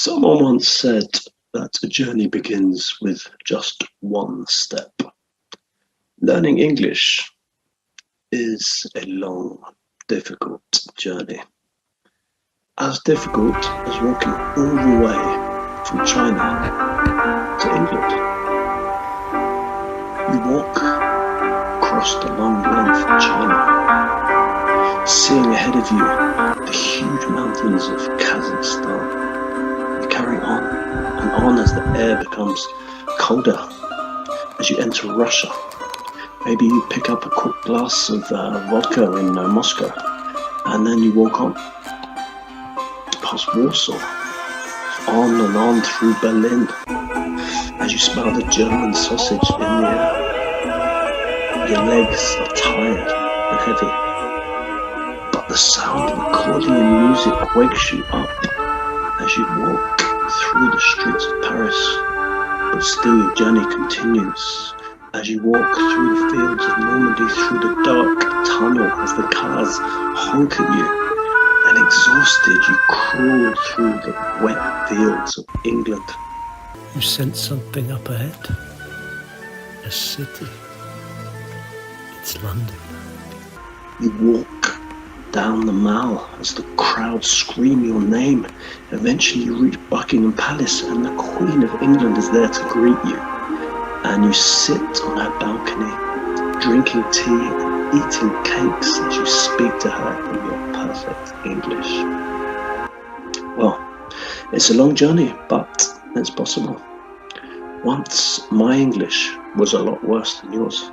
Someone once said that a journey begins with just one step. Learning English is a long, difficult journey. As difficult as walking all the way from China to England. You walk across the long length of China, seeing ahead of you the huge mountains of Kazakhstan. You carry on and on as the air becomes colder as you enter Russia. Maybe you pick up a quick glass of vodka in Moscow, and then you walk on past Warsaw, on and on through Berlin, as you smell the German sausage in the air. Your legs are tired and heavy, but the sound of accordion music wakes you up as you walk through the streets of Paris. But still your journey continues as you walk through the fields of Normandy, through the dark tunnel as the cars honk at you, and exhausted you crawl through the wet fields of England. You sense something up ahead. A city. It's London. You walk down the Mall as the crowd scream your name. Eventually you reach Buckingham Palace and the Queen of England is there to greet you. And you sit on her balcony, drinking tea and eating cakes as you speak to her in your perfect English. Well, it's a long journey, but it's possible. Once my English was a lot worse than yours,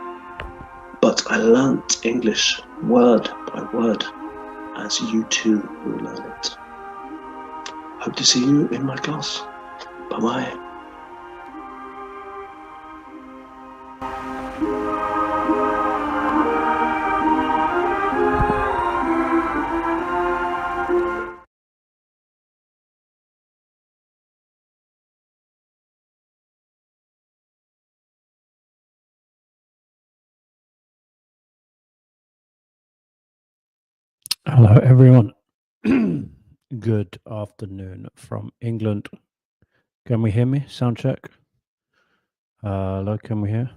but I learnt English word by word as you too will learn it. Hope to see you in my class. Bye-bye. Hello, everyone. Good afternoon from England. Can we hear me? Sound check. Hello, can we hear?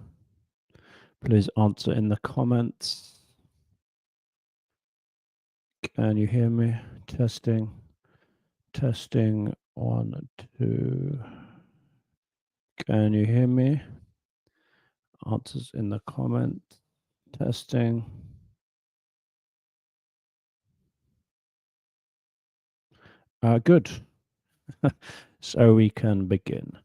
Please answer in the comments. Can you hear me? Testing. Testing. 1, 2. Can you hear me? Answers in the comment. Testing. Good. So we can begin.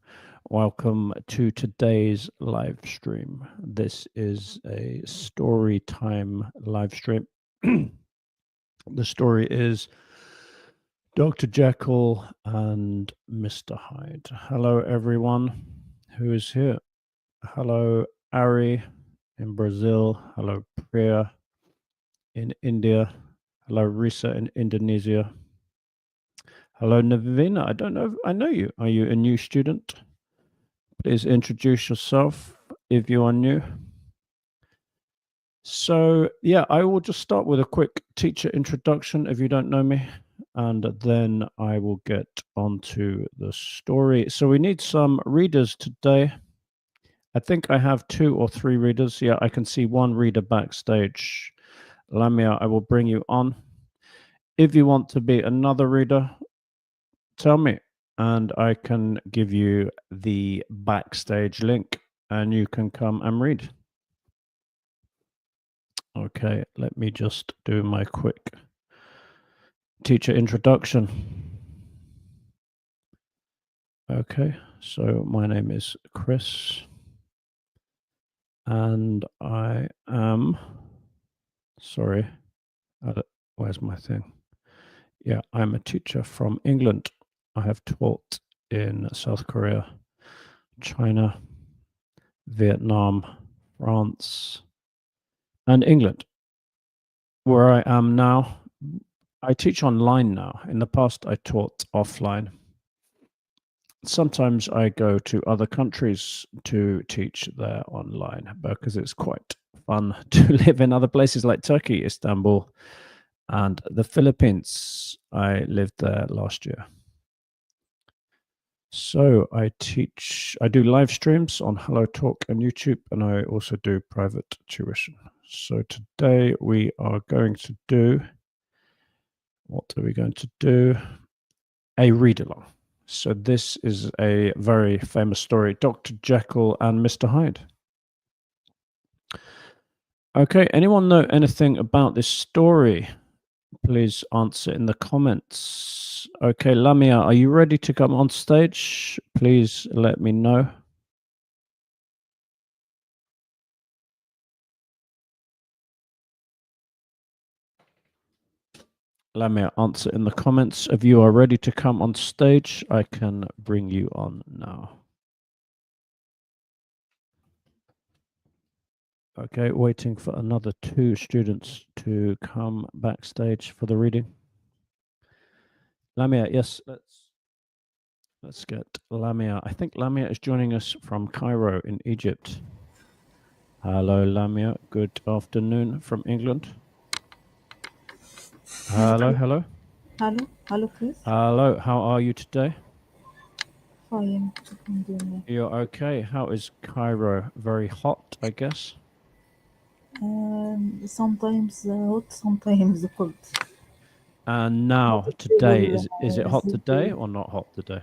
Welcome to today's live stream. This is a story time live stream. The story is Dr. Jekkyl and Mr. Hyde. Hello, everyone who is here. Hello, Ari in Brazil. Hello, Priya in India. Hello, Risa in Indonesia. Hello, Navina. I don't know if I know you. Are you a new student? Please introduce yourself if you are new. So, yeah, I will just start with a quick teacher introduction if you don't know me, and then I will get onto the story. So we need some readers today. I think I have 2 or 3 readers. Yeah, I can see 1 reader backstage. Lamia, I will bring you on. If you want to be another reader, tell me, and I can give you the backstage link, and you can come and read. Okay, let me just do my quick teacher introduction. Okay, so my name is Chris, and I am, sorry, where's my thing? Yeah, I'm a teacher from England. I have taught in South Korea, China, Vietnam, France, and England. Where I am now, I teach online now. In the past, I taught offline. Sometimes I go to other countries to teach there online because it's quite fun to live in other places like Turkey, Istanbul, and the Philippines. I lived there last year. So I do live streams on Hello Talk and YouTube, and I also do private tuition. So today we are going to do, what are we going to do? A read along. So this is a very famous story, Dr. Jekkyl and Mr. Hyde. Okay, anyone know anything about this story? Please answer in the comments. Okay, Lamia, are you ready to come on stage? Please let me know. Lamia, answer in the comments. If you are ready to come on stage, I can bring you on now. Okay, waiting for another 2 students to come backstage for the reading. Lamia, yes, let's get Lamia. I think Lamia is joining us from Cairo in Egypt. Hello, Lamia. Good afternoon from England. Hello, hello. Hello, Chris. Hello, how are you today? Fine. Alhamdulillah. You're okay. How is Cairo? Very hot, I guess. Sometimes hot, sometimes cold. And now, But today, stable, is it hot the today day. or not hot today?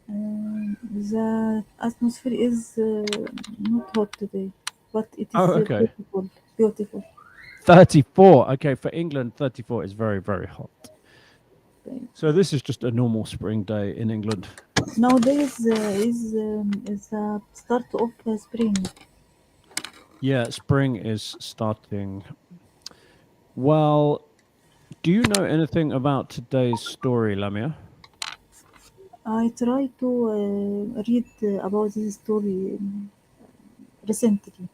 The atmosphere is not hot today, but it is Oh, okay. beautiful. Beautiful. 34. Okay, for England, 34 is very, very hot. Okay. So this is just a normal spring day in England. Nowadays is the start of spring. Yeah, spring is starting. Well, do you know anything about today's story, Lamia? I try to read about this story recently.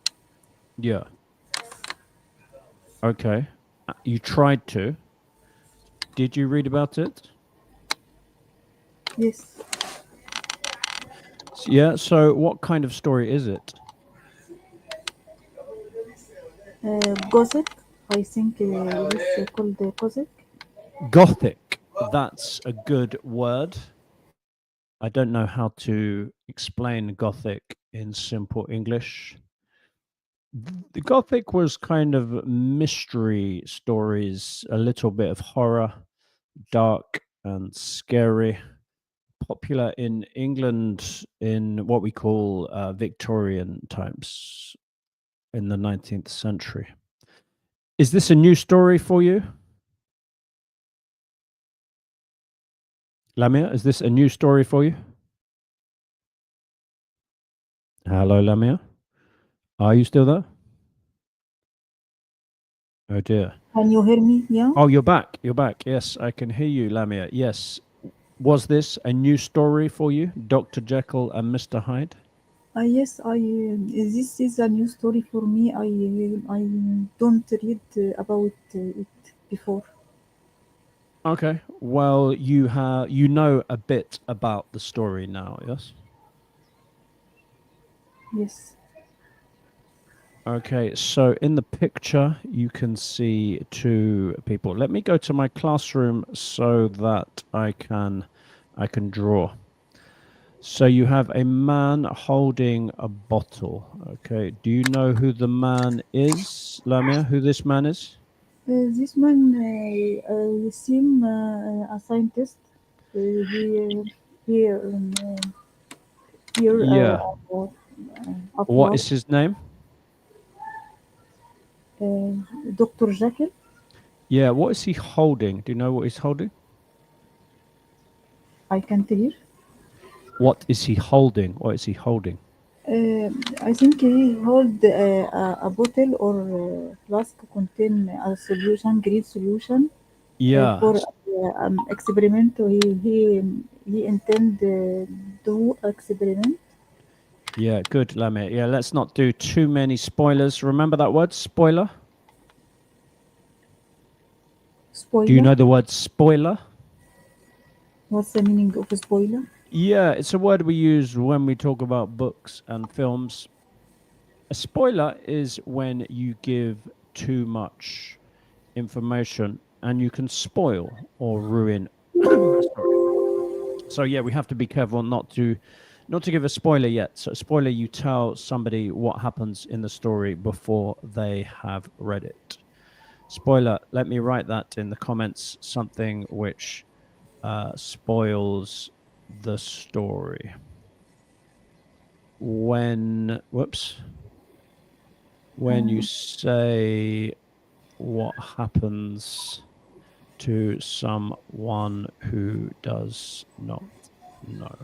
Yeah. Okay. You tried to. Did you read about it? Yes. Yeah, so what kind of story is it? Gothic. I think this is called Gothic. Gothic. That's a good word. I don't know how to explain Gothic in simple English. The Gothic was kind of mystery stories, a little bit of horror, dark and scary, popular in England in what we call Victorian times in the 19th century. Is this a new story for you? Lamia, is this a new story for you? Hello, Lamia. Are you still there? Oh dear. Can you hear me? Yeah. Oh, you're back. You're back. Yes, I can hear you, Lamia. Yes. Was this a new story for you, Dr. Jekkyl and Mr. Hyde? Yes. This is a new story for me. I don't read about it before. Okay. Well, you know a bit about the story now, yes? Yes. Okay, so in the picture you can see 2 people. Let me go to my classroom so that I can draw. So you have a man holding a bottle. Okay, do you know who the man is, Lamia? Who this man is? This man seem a scientist. He here Yeah. at What work. is his name? Dr. Jekkyl. Yeah, what is he holding? Do you know what he's holding? I can't hear. What is he holding? What is he holding? I think he hold a bottle or flask contain a solution, green solution Yeah. for experiment. He intend do experiment. Yeah, good, Lamia. Yeah, let's not do too many spoilers. Remember that word, spoiler? Do you Spoiler. know the word spoiler? What's the meaning of a spoiler? Yeah, it's a word we use when we talk about books and films. A spoiler is when you give too much information and you can spoil or ruin a story. So yeah, we have to be careful not to give a spoiler yet. So spoiler, you tell somebody what happens in the story before they have read it. Spoiler, let me write that in the comments, something which spoils the story. When you say what happens to someone who does not know.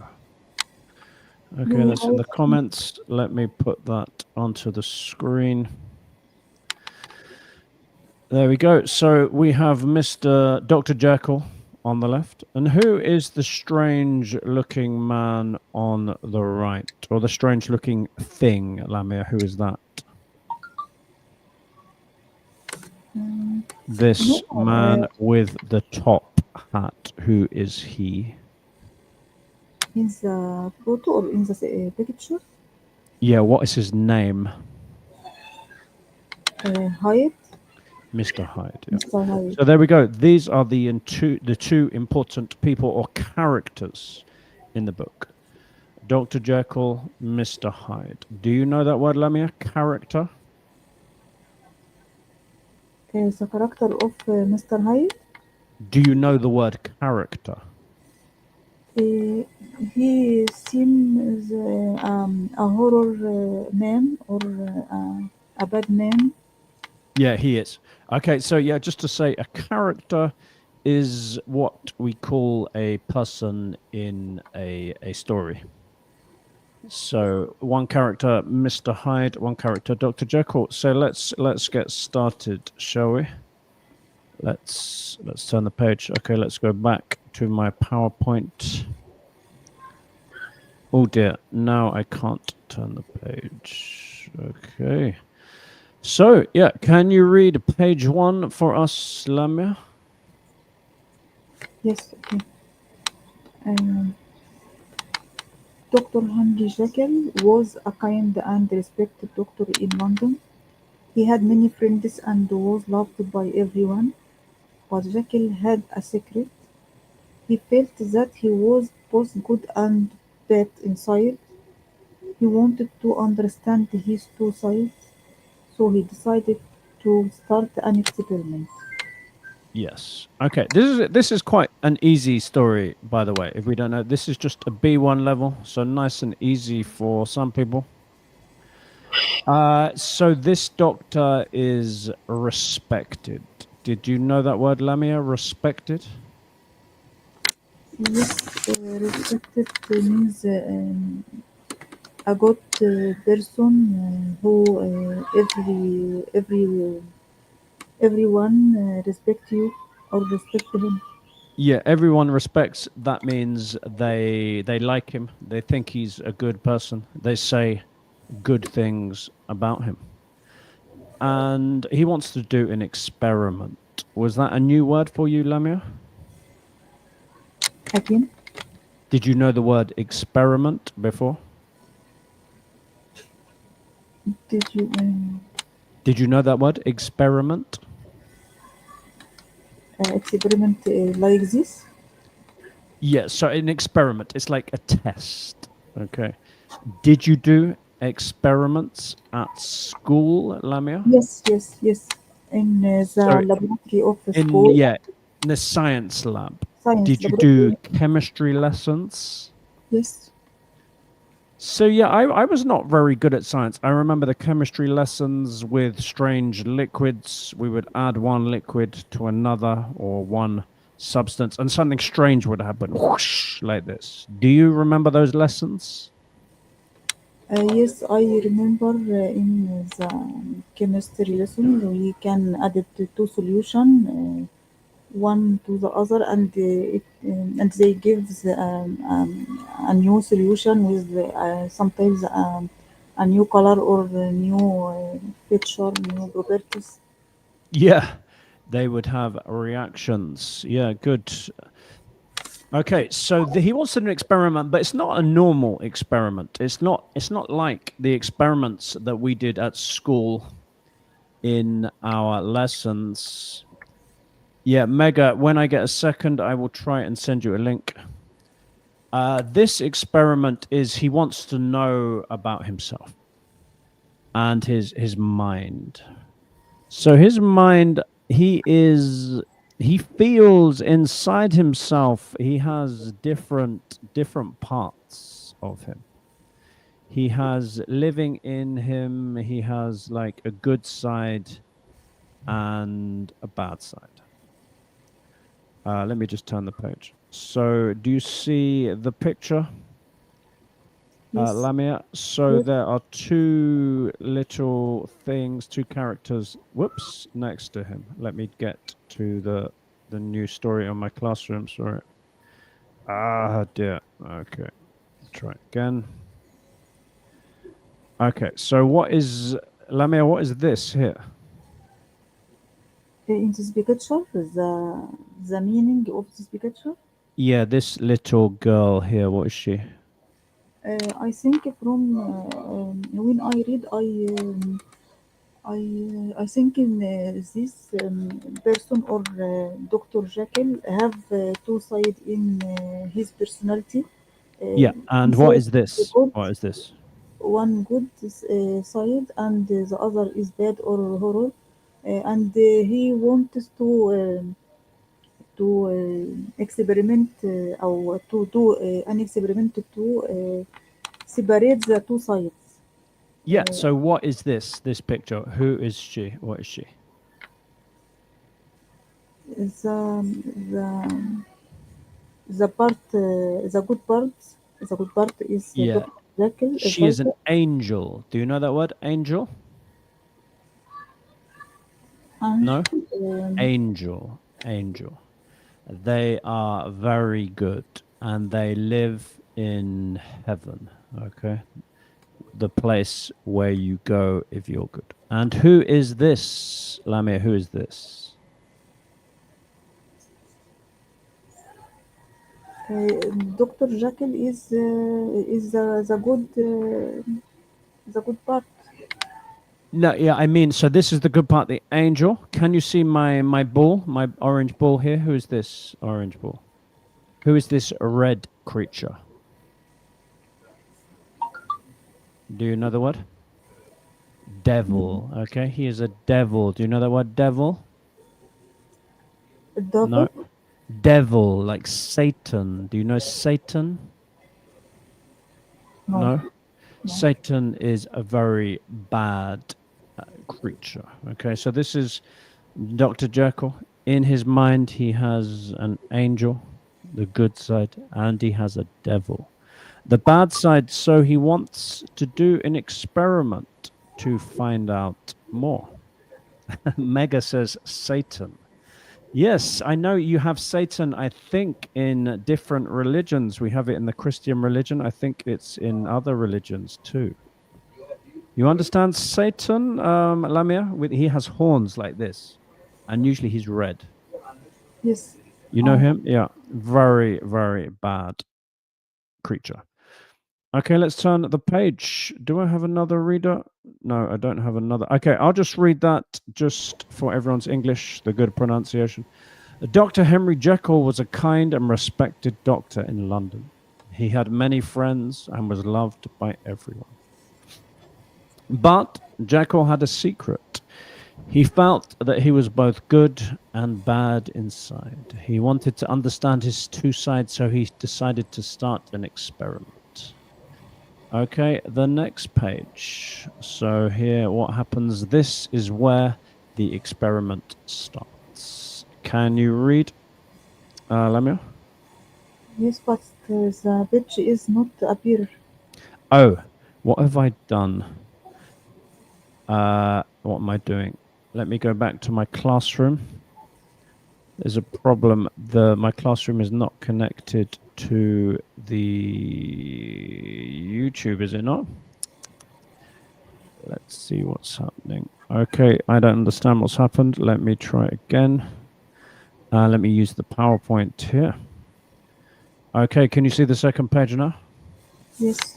Okay, that's in the comments. Let me put that onto the screen. There we go. So we have Mr. Dr. Jekkyl on the left. And who is the strange-looking man on the right? Or the strange-looking thing, Lamia? Who is that? This man with the top hat. Who is he? In the photo or in the picture? Yeah, what is his name? Hyde. Mr. Hyde. Yeah. Mr. Hyde. So there we go. These are the two important people or characters in the book. Dr. Jekkyl, Mr. Hyde. Do you know that word, Lamia? Character? The character of Mr. Hyde. Do you know the word character? He seems a horror man or a bad man. Yeah, he is. Okay, so yeah, just to say, a character is what we call a person in a story. So one character, Mr. Hyde, one character, Dr. Jekkyl. So let's get started, shall we? Let's turn the page. Okay, let's go back to my PowerPoint. Oh dear, now I can't turn the page. Okay. So, yeah, can you read page 1 for us, Lamia? Yes, okay. Dr. Henry Jekkyl was a kind and respected doctor in London. He had many friends and was loved by everyone. But Jekkyl had a secret. He felt that he was both good and bad inside. He wanted to understand his two sides, so he decided to start an experiment. Yes. Okay. This is quite an easy story, by the way. If we don't know, this is just a B1 level, so nice and easy for some people. So this doctor is respected. Did you know that word, Lamia? Respected? Yes, respected means a good person who everyone respect you or respect him. Yeah, everyone respects. That means they like him. They think he's a good person. They say good things about him. And he wants to do an experiment. Was that a new word for you, Lamia? Again? Did you know the word experiment before? Did you know that word, experiment? Experiment like this? Yeah, so an experiment, it's like a test. Okay. Did you do experiments at school, Lamia? Yes. In the laboratory of the school. Yeah, in the science lab. Science Did you laboratory. do chemistry lessons? Yes. So yeah, I was not very good at science. I remember the chemistry lessons with strange liquids. We would add one liquid to another or one substance and something strange would happen, whoosh, like this. Do you remember those lessons? Yes, I remember in the chemistry lesson we can add it to solution one to the other and and they give a new solution with sometimes a new color or a new feature, new properties. Yeah, they would have reactions. Yeah, good. Okay, so he wants to do an experiment, but it's not a normal experiment. It's not like the experiments that we did at school in our lessons. Yeah, Mega, when I get a second, I will try and send you a link. This experiment is he wants to know about himself and his mind. So his mind, he feels inside himself he has different parts of him. He has living in him, he has like a good side and a bad side. Let me just turn the page. So do you see the picture, Yes. Lamia? So Yes. there are two little things, two characters, whoops, next to him. Let me get to the new story on my classroom, sorry. Ah, dear. Okay, try again. Okay, so what is, Lamia, what is this here? In this picture, the meaning of this picture, Yeah, this little girl here, what is she? I think from when I read, I think in this person or Dr. Jekyll have two sides in his personality. Yeah, and what Inside is the this? good, What is this? one good side, and the other is bad or horror, and he wants to experiment or to do an experiment to separate the two sides. Yeah, so what is this picture? Who is she? What is she? The the part the good part is Yeah, Dr. Jekyll, she is an Hyde, angel. Do you know that word, angel? and No? Angel, angel. They are very good and they live in heaven, okay? The place where you go if you're good. And who is this, Lamia? Who is this? Dr. Jekyll is the good part. No, yeah, I mean, so this is the good part, the angel. Can you see my ball, my orange ball here? Who is this orange ball? Who is this red creature? Do you know the word? Devil. Okay, he is a devil. Do you know the word devil? Devil? No. Devil, like Satan. Do you know Satan? No. Satan is a very bad creature. Okay, so this is Dr. Jekkyl. In his mind, he has an angel, the good side, and he has a devil. The bad side, so he wants to do an experiment to find out more. Mega says Satan. Yes, I know you have Satan, I think, in different religions. We have it in the Christian religion. I think it's in other religions too. You understand Satan, Lamia? He has horns like this, and usually he's red. Yes. You know him? Yeah. Very, very bad creature. Okay, let's turn the page. Do I have another reader? No, I don't have another. Okay, I'll just read that just for everyone's English, the good pronunciation. Dr. Henry Jekkyl was a kind and respected doctor in London. He had many friends and was loved by everyone. But Jekkyl had a secret. He felt that he was both good and bad inside. He wanted to understand his two sides, so he decided to start an experiment. Okay, the next page. So here, what happens? This is where the experiment starts. Can you read, Lamia? Yes, but the page is not appear. Oh, what have I done? What am I doing? Let me go back to my classroom. There's a problem. My classroom is not connected to the YouTube, is it not? Let's see what's happening. Okay, I don't understand what's happened. Let me try again. Let me use the PowerPoint here. Okay, can you see the second page now? Yes.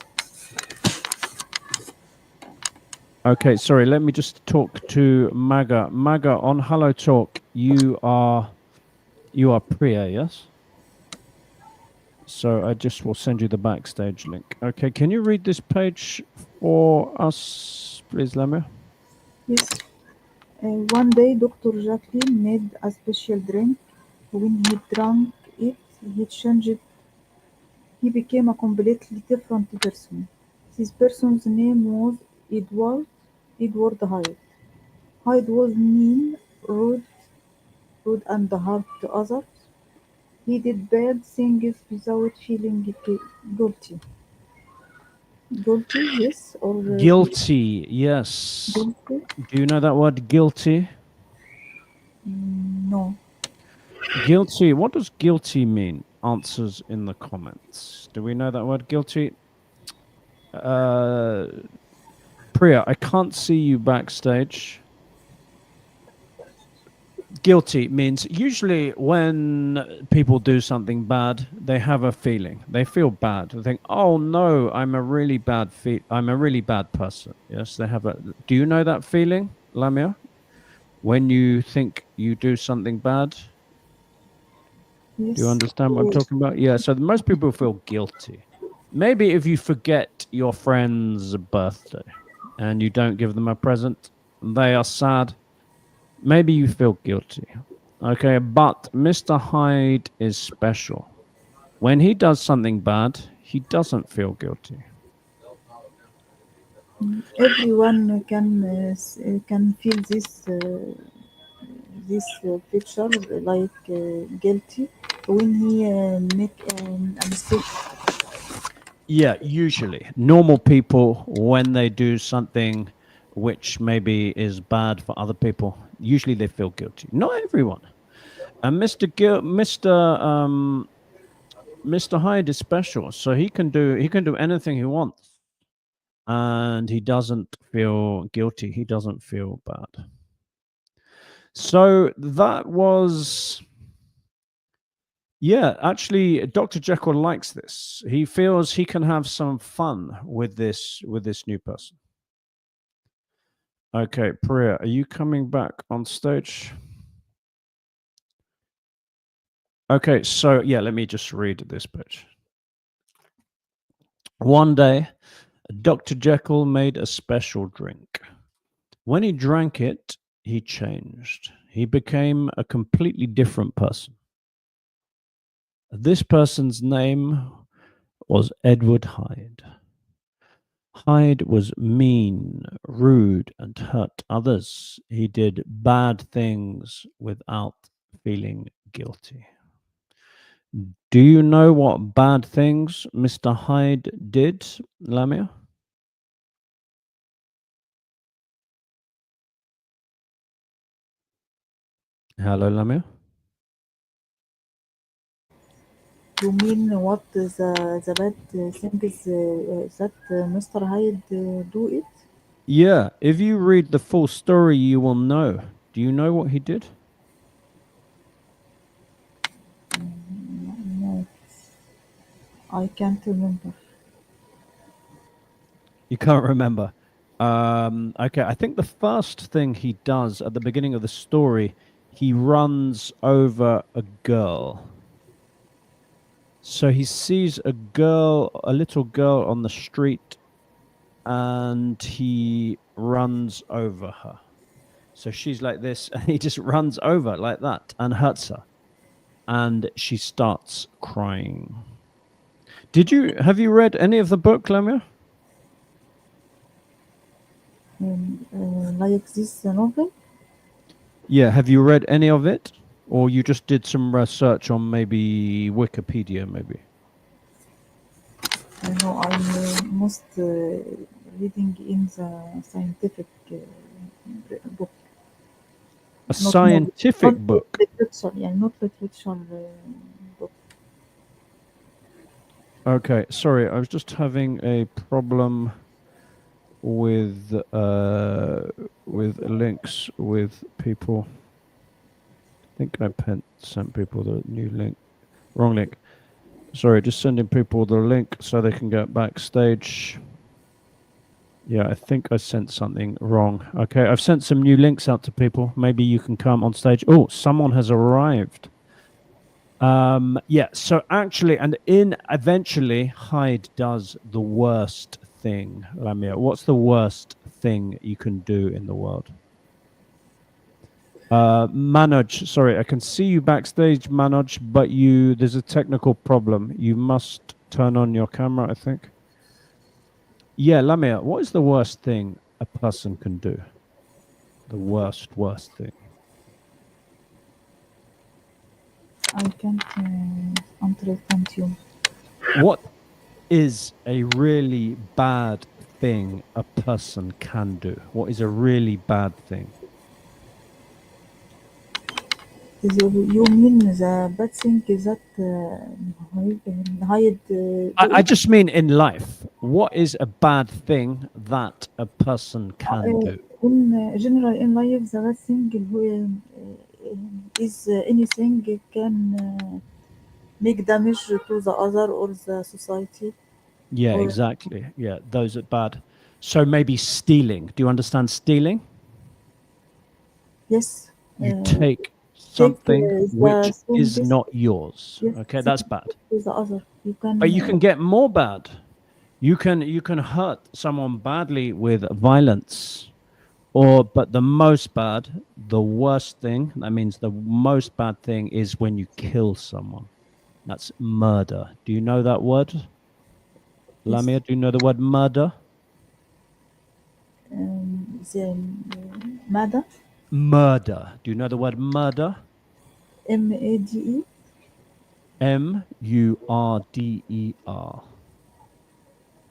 Okay, sorry, let me just talk to Maga. Maga, on Hello Talk, you are Priya, yes? So I just will send you the backstage link. Okay, can you read this page for us, please, Lamia? Yes. One day, Dr. Jekkyl made a special drink. When he drank it, he changed. He became a completely different person. This person's name was Edward. Edward Hyde. Hyde was mean, rude and hard to others. He did bad things without feeling guilty. Guilty, yes, or Guilty, yes. guilty? Do you know that word, guilty? No. Guilty, what does guilty mean? Answers in the comments. Do we know that word, guilty? Priya, I can't see you backstage. Guilty means usually when people do something bad, they have a feeling. They feel bad. They think, "Oh no, I'm a really bad person." Yes, they have a. Do you know that feeling, Lamia? When you think you do something bad, Yes. do you understand what I'm talking about? Yeah. So most people feel guilty. Maybe if you forget your friend's birthday and you don't give them a present, they are sad. Maybe you feel guilty. Okay, but Mr. Hyde is special. When he does something bad, he doesn't feel guilty. Everyone can feel this picture like guilty when he make a mistake. Yeah, usually. Normal people, when they do something which maybe is bad for other people, usually they feel guilty. Not everyone. And Mr. Hyde is special, so he can do anything he wants. And he doesn't feel guilty. He doesn't feel bad. So that was, yeah, actually, Dr. Jekkyl likes this. He feels he can have some fun with this new person. Okay, Priya, are you coming back on stage? Okay, so yeah, let me just read this page. One day, Dr. Jekkyl made a special drink. When he drank it, he changed. He became a completely different person. This person's name was Edward Hyde. Hyde was mean, rude, and hurt others. He did bad things without feeling guilty. Do you know what bad things Mr. Hyde did, Lamia? Hello, Lamia. You mean what the bad things that Mr. Hyde do it? Yeah, if you read the full story, you will know. Do you know what he did? No, I can't remember. You can't remember. Okay, I think the first thing he does at the beginning of the story, he runs over a girl. So he sees a little girl on the street, and he runs over her. So she's like this, and he just runs over like that and hurts her. And she starts crying. Have you read any of the book, Lamia? Like this novel? Yeah, have you read any of it? Or you just did some research on maybe Wikipedia, maybe? No, I'm most reading in the scientific book. A scientific book? Literature, yeah, not literature book. Okay, sorry, I was just having a problem with links with people. I think I sent people the new link. Wrong link. Sorry, just sending people the link so they can get backstage. Yeah, I think I sent something wrong. Okay, I've sent some new links out to people. Maybe you can come on stage. Oh, someone has arrived. Yeah, so actually, and in eventually, Hyde does the worst thing. Lamia, what's the worst thing you can do in the world? Manoj, sorry, I can see you backstage, Manoj, but there's a technical problem. You must turn on your camera, I think. Yeah, Lamia, what is the worst thing a person can do? The worst thing. I can't understand you. What is a really bad thing a person can do? What is a really bad thing? You mean the bad thing that Hyde I just mean in life. What is a bad thing that a person can do? in general in life, the bad thing is anything can make damage to the other or the society. Yeah, Or exactly. Yeah, those are bad. So maybe stealing. Do you understand stealing? yes, You take take something which the is things. not yours. Yes, Okay, take that's bad. to the other. You can. But you can get more bad. You can hurt someone badly with violence. But the most bad, the worst thing, that means the most bad thing is when you kill someone. That's murder. Do you know that word? Lamia, do you know the word murder? The MADA, Murder. Do you know the word murder? MADE. Murder.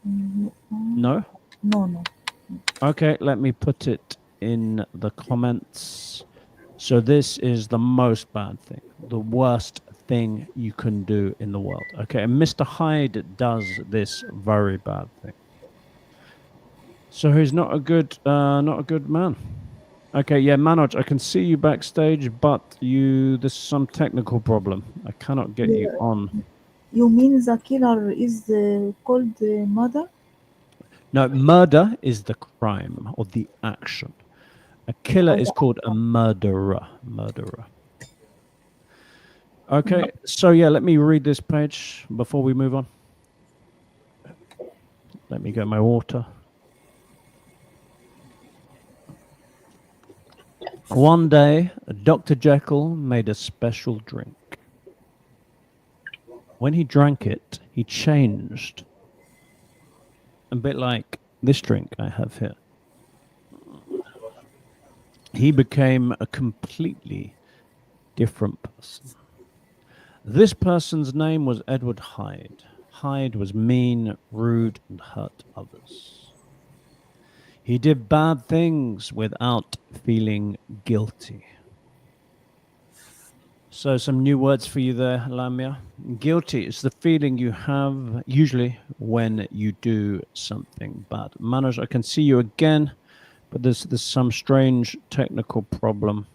No? No. Okay, let me put it in the comments. So this is the most bad thing, the worst thing you can do in the world. Okay, and Mr. Hyde does this very bad thing. So he's not a good man. Okay, yeah, Manoj, I can see you backstage, but there's some technical problem. I cannot get you on. You mean the killer is called MADA? No, murder is the crime or the action. A killer is called a murderer. Okay, so yeah, let me read this page before we move on. Let me get my water. One day, Dr. Jekkyl made a special drink. When he drank it, he changed. A bit like this drink I have here. He became a completely different person. This person's name was Edward Hyde. Hyde was mean, rude, and hurt others. He did bad things without feeling guilty. So some new words for you there, Lamia. Guilty is the feeling you have usually when you do something bad. Manoj, I can see you again, but there's some strange technical problem.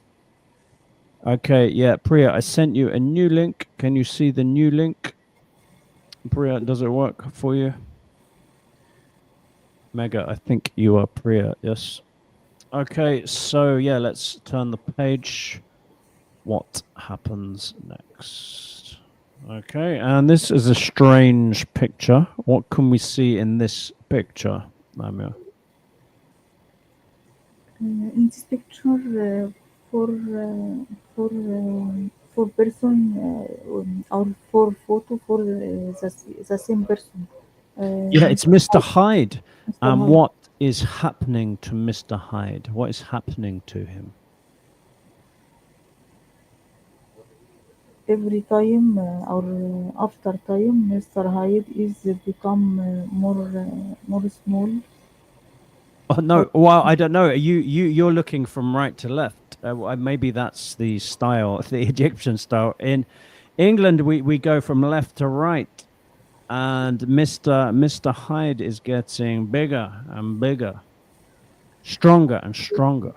Okay, yeah, Priya, I sent you a new link. Can you see the new link? Priya, does it work for you? Mega, I think you are Priya, yes. Okay, so yeah, let's turn the page. What happens next? Okay, and this is a strange picture. What can we see in this picture, Lamia? In this picture, for person or for photo for the same person. Yeah, it's Mr. Hyde. Mr. Hyde. What is happening to Mr. Hyde? What is happening to him? Every time or after time, Mr. Hyde is become more small. Oh no! Well, I don't know. You're looking from right to left. Maybe that's the style, the Egyptian style. In England, we go from left to right, and Mr. Hyde is getting bigger and bigger, stronger and stronger.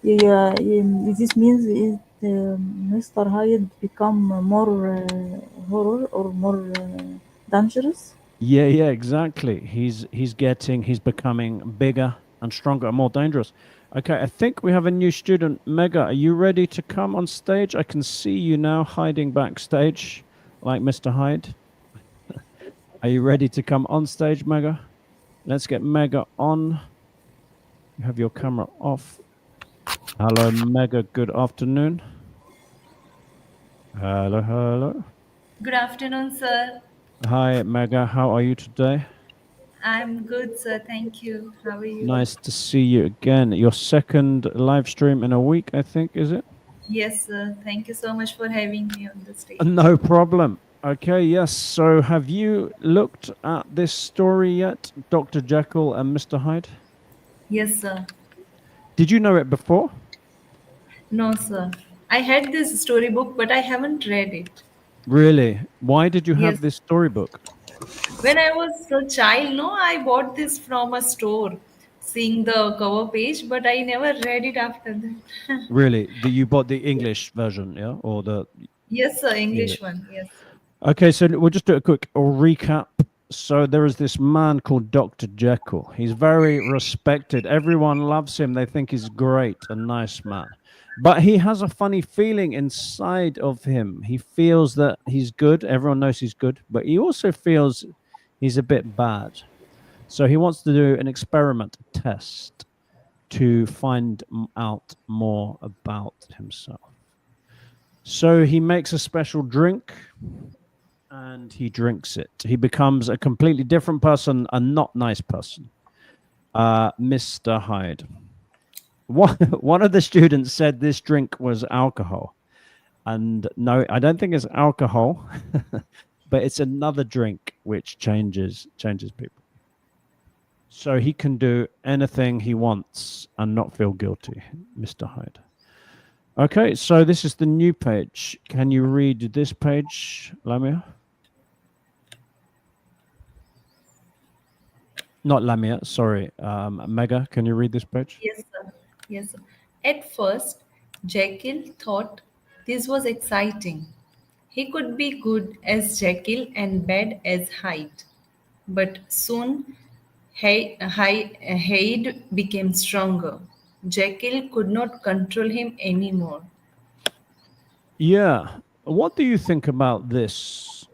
Yeah, this means Mr. Hyde become more horror or more dangerous. Yeah, exactly. He's becoming bigger and stronger and more dangerous. Okay, I think we have a new student. Mega, are you ready to come on stage? I can see you now hiding backstage like Mr. Hyde. Are you ready to come on stage, Mega? Let's get Mega on. You have your camera off. Hello, Mega. Good afternoon. Hello, hello. Good afternoon, sir. Hi, Mega. How are you today? I'm good, sir. Thank you. How are you? Nice to see you again. Your second live stream in a week, I think, is it? Yes, sir. Thank you so much for having me on the stage. No problem. Okay, yes. So have you looked at this story yet, Dr. Jekkyl and Mr. Hyde? Yes, sir. Did you know it before? No, sir. I had this storybook, but I haven't read it. Really? Why did you Yes. have this storybook? When I was a child, no, I bought this from a store, seeing the cover page, but I never read it after that. Really? You bought the English version, yeah? Or the... Yes, sir. Yeah. English one. Yes. Okay, so we'll just do a quick recap. So there is this man called Dr. Jekkyl. He's very respected. Everyone loves him. They think he's great, a nice man. But he has a funny feeling inside of him. He feels that he's good. Everyone knows he's good, but he also feels he's a bit bad. So he wants to do an experiment, a test, to find out more about himself. So he makes a special drink and he drinks it. He becomes a completely different person, a not nice person. Mr. Hyde. One of the students said this drink was alcohol. And no, I don't think it's alcohol, but it's another drink which changes people. So he can do anything he wants and not feel guilty, Mr. Hyde. Okay, so this is the new page. Can you read this page, Lamia? Not Lamia, sorry. Mega, can you read this page? Yes, sir. Yes, sir. At first, Jekkyl thought this was exciting. He could be good as Jekkyl and bad as Hyde. But soon, Hyde became stronger. Jekkyl could not control him anymore. Yeah. What do you think about this,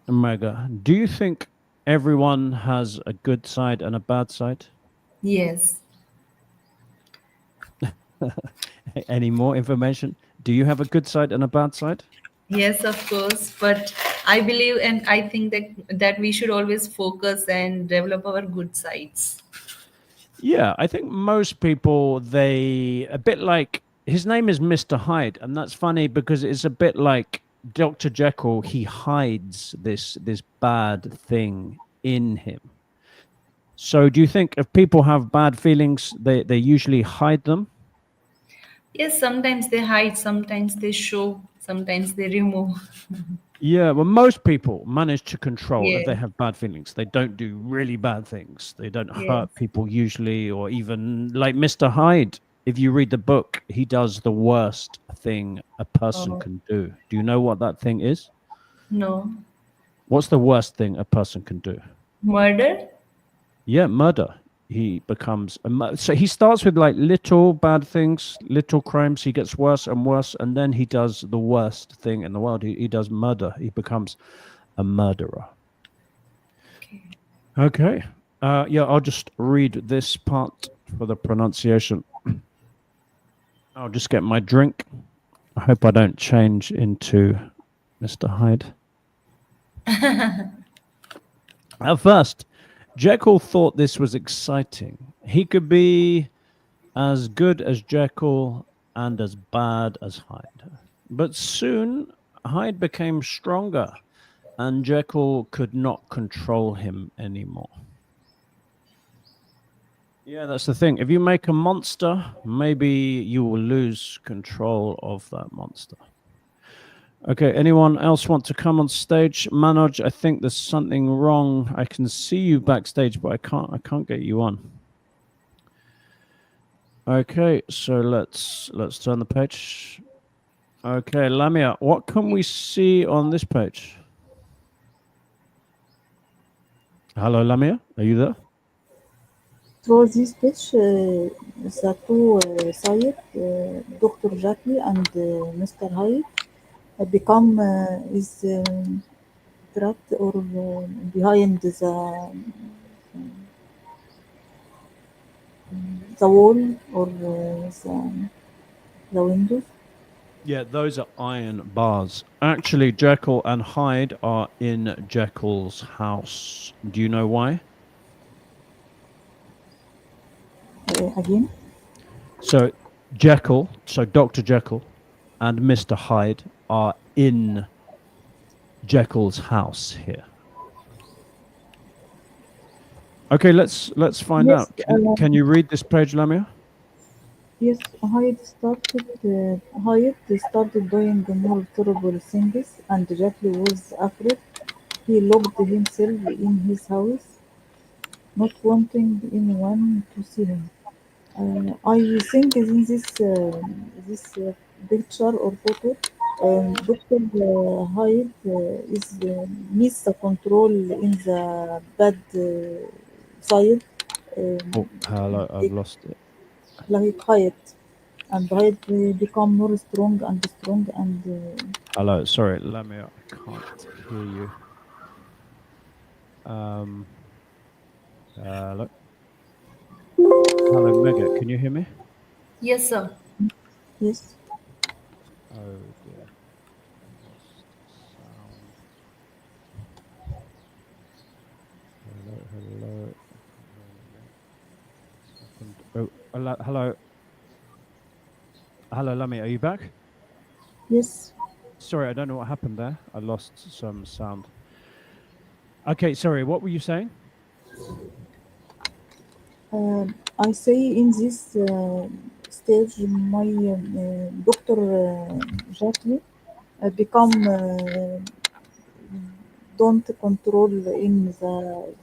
Mega? Do you think everyone has a good side and a bad side? Yes. Any more information? Do you have a good side and a bad side? Yes, of course. But I believe and I think that we should always focus and develop our good sides. Yeah, I think most people, they a bit like, his name is Mr. Hyde, and that's funny because it's a bit like Dr. Jekkyl. He hides this bad thing in him. So do you think if people have bad feelings, they usually hide them? Yes, sometimes they hide, sometimes they show, sometimes they remove. Yeah, well, most people manage to control if Yeah. they have bad feelings. They don't do really bad things. They don't Yes. hurt people usually, or even like Mr. Hyde. If you read the book, he does the worst thing a person Oh. can do. Do you know what that thing is? No. What's the worst thing a person can do? Murder? Yeah, murder. He becomes so he starts with like little bad things, little crimes. He gets worse and worse, and then he does the worst thing in the world. He does murder. He becomes a murderer. Okay. Okay. Yeah, I'll just read this part for the pronunciation. I'll just get my drink. I hope I don't change into Mr. Hyde. At first, Jekkyl thought this was exciting. He could be as good as Jekkyl and as bad as Hyde. But soon, Hyde became stronger, and Jekkyl could not control him anymore. Yeah, that's the thing. If you make a monster, maybe you will lose control of that monster. Okay, anyone else want to come on stage? Manoj, I think there's something wrong. I can see you backstage, but I can't get you on. Okay, so let's turn the page. Okay, Lamia, what can we see on this page? Hello, Lamia, are you there? Through this speech, the two sides, Dr. Jackie and Mr. Hyde, become is trapped or behind the wall or the windows. Yeah, those are iron bars. Actually, Jekyll and Hyde are in Jekyll's house. Do you know why? Again, So Jekyll, so Dr. Jekyll and Mr. Hyde are in Jekyll's house here. Okay, let's find yes, out. Can you read this page, Lamia? yes. Hyde started doing more terrible things, and Jackie was afraid. He locked himself in his house, not wanting anyone to see him. I think in this picture or photo, Dr. Hyde is needs the control in the bad side, um, Oh, hello, I've like, lost it. like Hyde, and Hyde become more strong and strong and Hello, sorry, Lamia, I can't hear you. Hello, hello, Mega, can you hear me? Yes, sir. yes, Oh dear, I lost sound. Hello, hello. I can't hear anything. What's happened? Oh, hello, hello, Lamia, are you back? yes. Sorry, I don't know what happened there. I lost some sound. Okay, sorry, what were you saying? I say in this stage, my Dr. Jackie become don't control in the,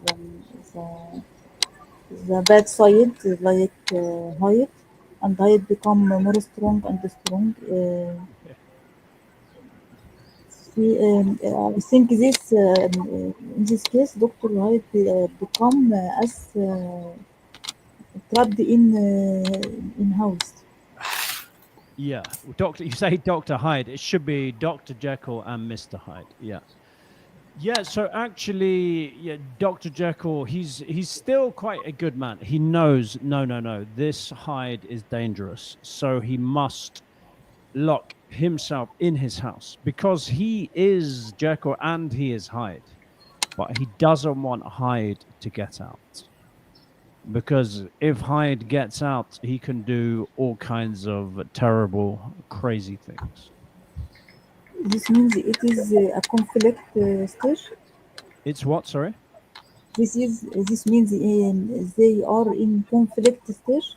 the bad side like Hyde, and Hyde become more strong and strong. Yeah. I think this in this case, Dr. Hyde become as trapped in house. Yeah, Doctor. You say Doctor Hyde. It should be Doctor Jekyll and Mister Hyde. Yeah, yeah. So actually, yeah, Doctor Jekyll. He's still quite a good man. He knows. No, no, no. This Hyde is dangerous. So he must lock himself in his house because he is Jekyll and he is Hyde, but he doesn't want Hyde to get out. Because if Hyde gets out, he can do all kinds of terrible, crazy things. This means it is a conflict stage. It's what? Sorry, This means they are in conflict stage.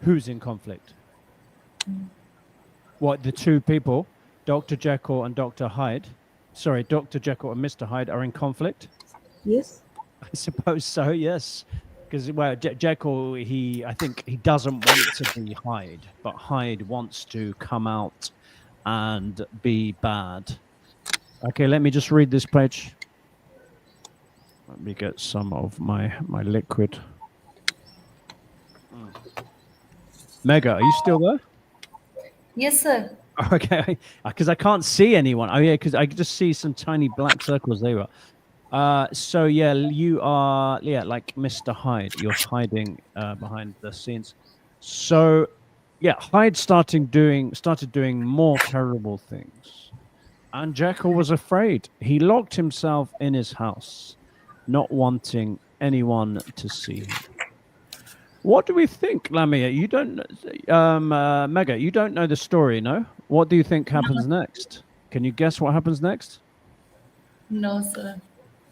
who's in conflict? What, the two people, Doctor Jekyll and Doctor Hyde? Sorry, Doctor Jekyll and Mister Hyde are in conflict. Yes. I suppose so. Yes, because well, Jekyll, I think he doesn't want to be Hyde, but Hyde wants to come out and be bad. Okay, let me just read this page. Let me get some of my liquid. Mega, are you still there? Yes, sir. Okay, because I can't see anyone. Oh yeah, because I just see some tiny black circles. There you are. So yeah, you are like Mr. Hyde. You're hiding behind the scenes. So yeah, Hyde started doing more terrible things, and Jekyll was afraid. He locked himself in his house, not wanting anyone to see him. What do we think, Lamia? You don't, Mega. You don't know the story, no? What do you think happens next? Can you guess what happens next? No, sir.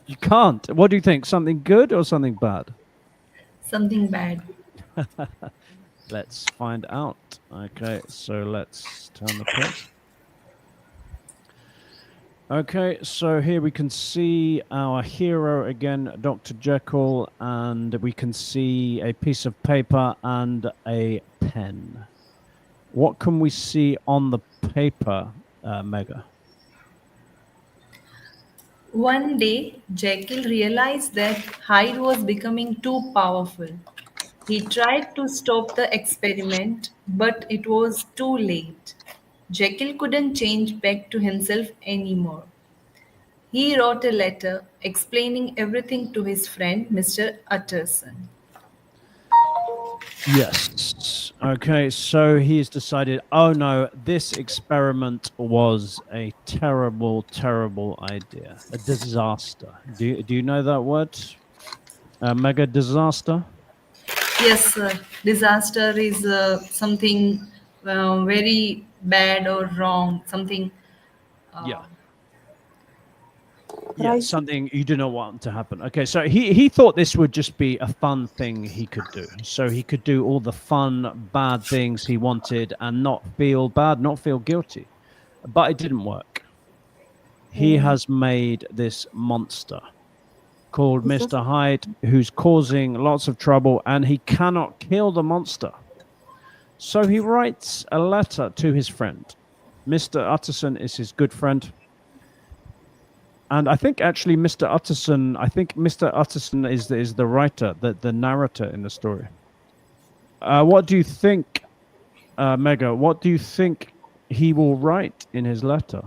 You can't. What do you think? Something good or something bad? Something bad. Let's find out. Okay, so let's turn the page. Okay, so here we can see our hero again, Dr. Jekyll, and we can see a piece of paper and a pen. What can we see on the paper, Mega? One day, Jekyll realized that Hyde was becoming too powerful. He tried to stop the experiment, but it was too late. Jekyll couldn't change back to himself anymore. He wrote a letter explaining everything to his friend, Mr. Utterson. Yes. Okay, so he's decided, oh no, this experiment was a terrible, terrible idea. A disaster. Do you know that word? A mega disaster? Yes, disaster is something very bad or wrong, something. Yeah. Yeah, Crisis. something you do not want to happen. Okay, so he thought this would just be a fun thing he could do. So he could do all the fun, bad things he wanted and not feel bad, not feel guilty. But it didn't work. He has made this monster called Is that Mr. Hyde, who's causing lots of trouble, and he cannot kill the monster. So he writes a letter to his friend. Mr. Utterson is his good friend. And I think actually Mr. Utterson is the writer, the narrator in the story. What do you think, Mega? What do you think he will write in his letter?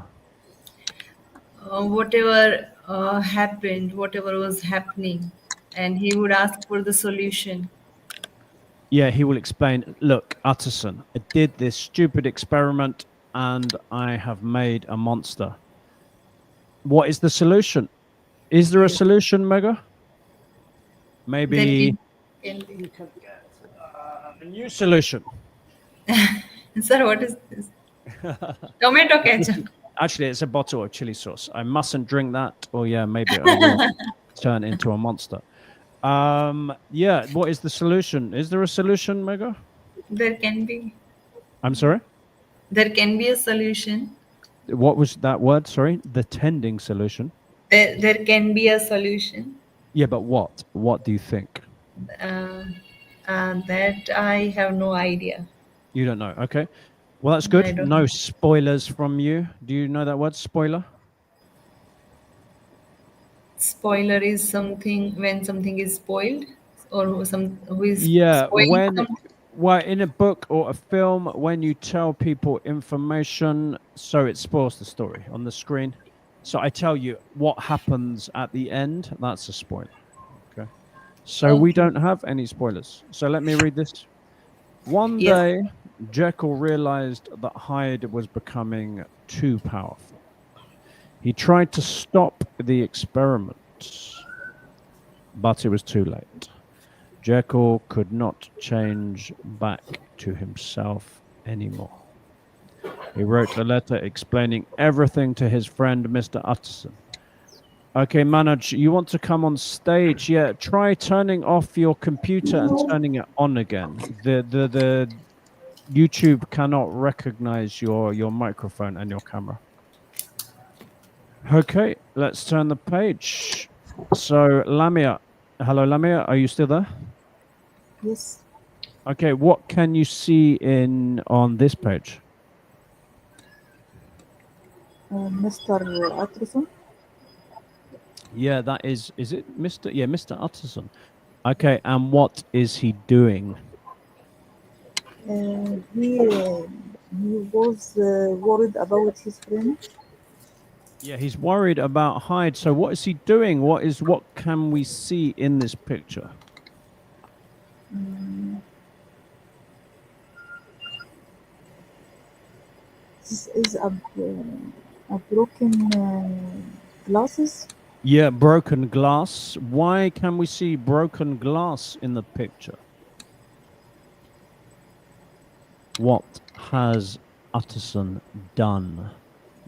Whatever happened, whatever was happening, and he would ask for the solution. Yeah, he will explain, look, Utterson, I did this stupid experiment and I have made a monster. What is the solution? Is there a solution, Mega? Maybe Can be. you can get a new solution. Sir, what is this? Tomato ketchup. Actually, it's a bottle of chili sauce. I mustn't drink that, or yeah, maybe I will turn into a monster. Yeah, what is the solution? Is there a solution, Mega? There can be. I'm sorry? There can be a solution. What was that word? Sorry? The tending solution. There can be a solution. Yeah, but what? What do you think? That I have no idea. You don't know. Okay. Well, that's I good. don't No know. spoilers from you. Do you know that word, spoiler? Spoiler is something when something is spoiled, or who is Yeah, spoiling something. well, in a book or a film, when you tell people information, so it spoils the story on the screen. So I tell you what happens at the end, that's a spoiler. Okay. So we Okay. don't have any spoilers. So let me read this. One Yes. day, Jekkyl realized that Hyde was becoming too powerful. He tried to stop the experiment, but it was too late. Jekkyl could not change back to himself anymore. He wrote a letter explaining everything to his friend, Mr. Utterson. Okay, Manoj, you want to come on stage? Yeah, try turning off your computer and turning it on again. The YouTube cannot recognize your microphone and your camera. Okay, let's turn the page. So, Lamia. Hello, Lamia. Are you still there? yes? Okay, what can you see on this page? Mr. Utterson. Yeah, that is it Mr. Yeah, Mr. Utterson. Okay, and what is he doing? He was worried about his friend. Yeah, he's worried about Hyde. So what is he doing? What can we see in this picture? This is a broken glasses. Yeah, broken glass. Why can we see broken glass in the picture? What has Utterson done?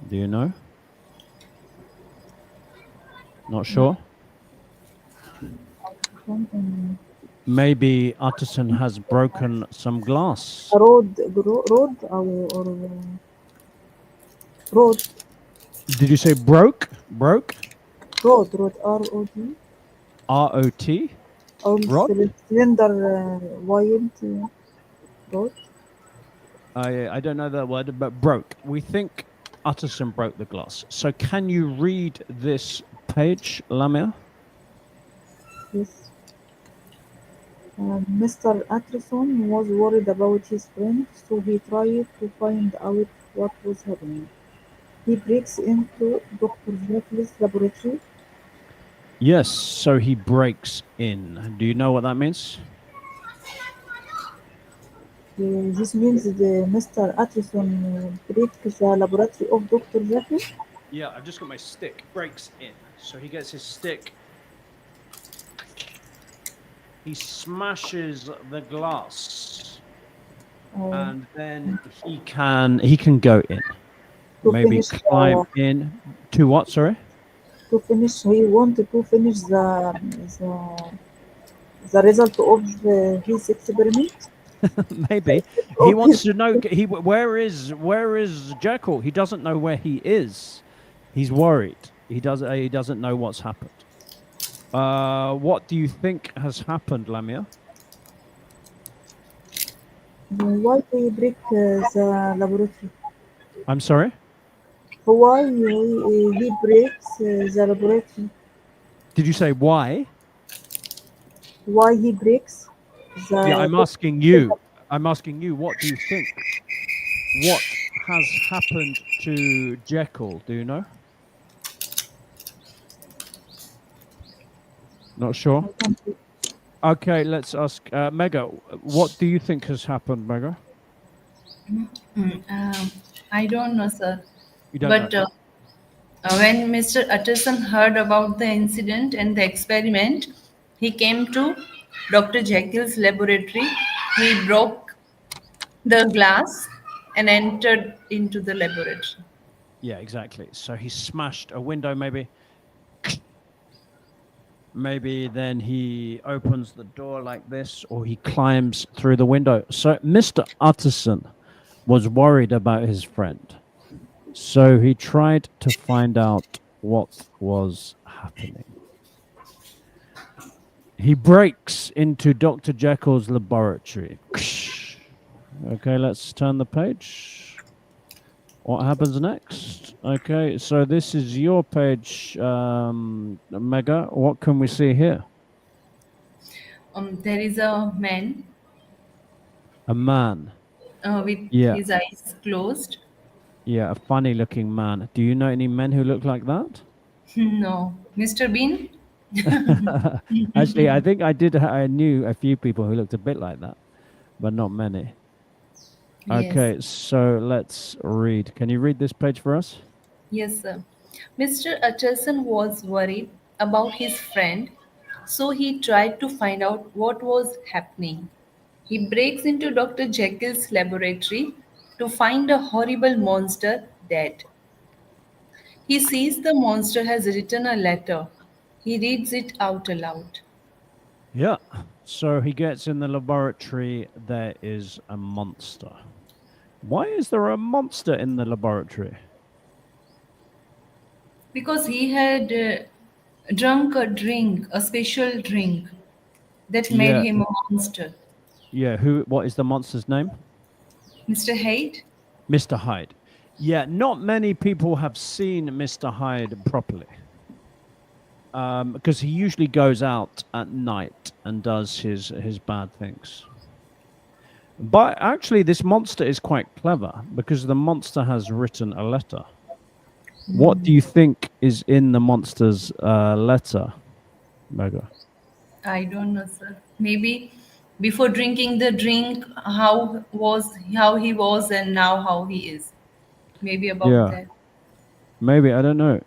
Do you know? Not sure? Maybe Utterson has broken some glass. road road. Did you say broke? Broke? Road, R-O-D. R-O-T? Or Rod? cylinder wide road. I don't know that word, but broke. We think Utterson broke the glass. So can you read this page, Lamia? Yes. Mr. Atterson was worried about his friend, so he tried to find out what was happening. He breaks into Dr. Jekyll's laboratory. Yes, so he breaks in. Do you know what that means? This means the Mr. Atterson breaks the laboratory of Dr. Jekyll. Yeah, I've just got my stick. Breaks in. So he gets his stick. He smashes the glass, Uh, and then he can go in. to Maybe finish climb in to what? Sorry. he wanted to finish the result of his experiment. Maybe he Of wants his to know. Where is Jekkyl? He doesn't know where he is. He's worried. He doesn't know what's happened. What do you think has happened, Lamia? why he break the laboratory? I'm sorry. Why he breaks the laboratory? Did you say why? Why he breaks Yeah, the I'm asking you. I'm asking you. What do you think? What has happened to Jekkyl? Do you know? Not sure. Okay, let's ask Mega. What do you think has happened, Mega? I don't know, sir. You don't know. But when Mr. Utterson heard about the incident and the experiment, he came to Dr. Jekyll's laboratory. He broke the glass and entered into the laboratory. Yeah, exactly. So he smashed a window, maybe. Maybe then he opens the door like this, or he climbs through the window. So Mr. Utterson was worried about his friend. So he tried to find out what was happening. He breaks into Dr. Jekyll's laboratory. Okay, let's turn the page. What happens next? Okay, so this is your page, Mega. What can we see here? There is a man A man. with Yeah, his eyes closed. yeah, a funny looking man. Do you know any men who look like that? No, Mr. Bean? Actually, I think I knew a few people who looked a bit like that, but not many. Yes. Okay, so let's read. Can you read this page for us? Yes, sir. Mr. Utterson was worried about his friend, so he tried to find out what was happening. He breaks into Dr. Jekyll's laboratory to find a horrible monster dead. He sees the monster has written a letter. He reads it out aloud. Yeah. So he gets in the laboratory. There is a monster. Why is there a monster in the laboratory? Because he had drunk a drink, a special drink that made Yeah. him a monster. Yeah. What is the monster's name? Mr. Hyde? Mr. Hyde. Yeah. Not many people have seen Mr. Hyde properly. Because he usually goes out at night and does his bad things. But actually, this monster is quite clever because the monster has written a letter. What do you think is in the monster's letter, Mega? I don't know, sir. Maybe before drinking the drink, how he was and now how he is. Maybe about Yeah, that. maybe, I don't know.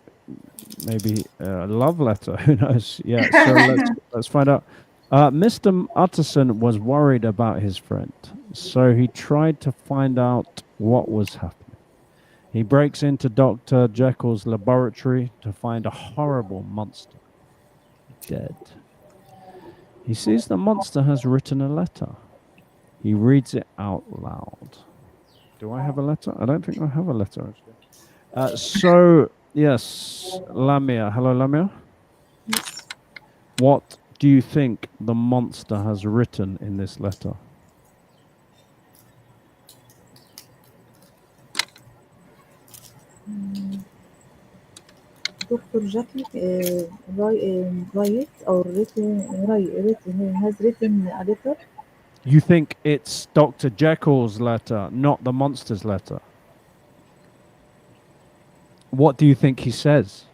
Maybe a love letter. Who knows? Yeah. So let's find out. Mr. Utterson was worried about his friend, so he tried to find out what was happening. He breaks into Dr. Jekyll's laboratory to find a horrible monster dead. He sees the monster has written a letter. He reads it out loud. Do I have a letter? I don't think I have a letter, actually. So, yes, Lamia. Hello, Lamia. Yes. What do you think the monster has written in this letter? Dr. Jekkyl write or has written a letter. You think it's Dr. Jekyll's letter, not the monster's letter? What do you think he says?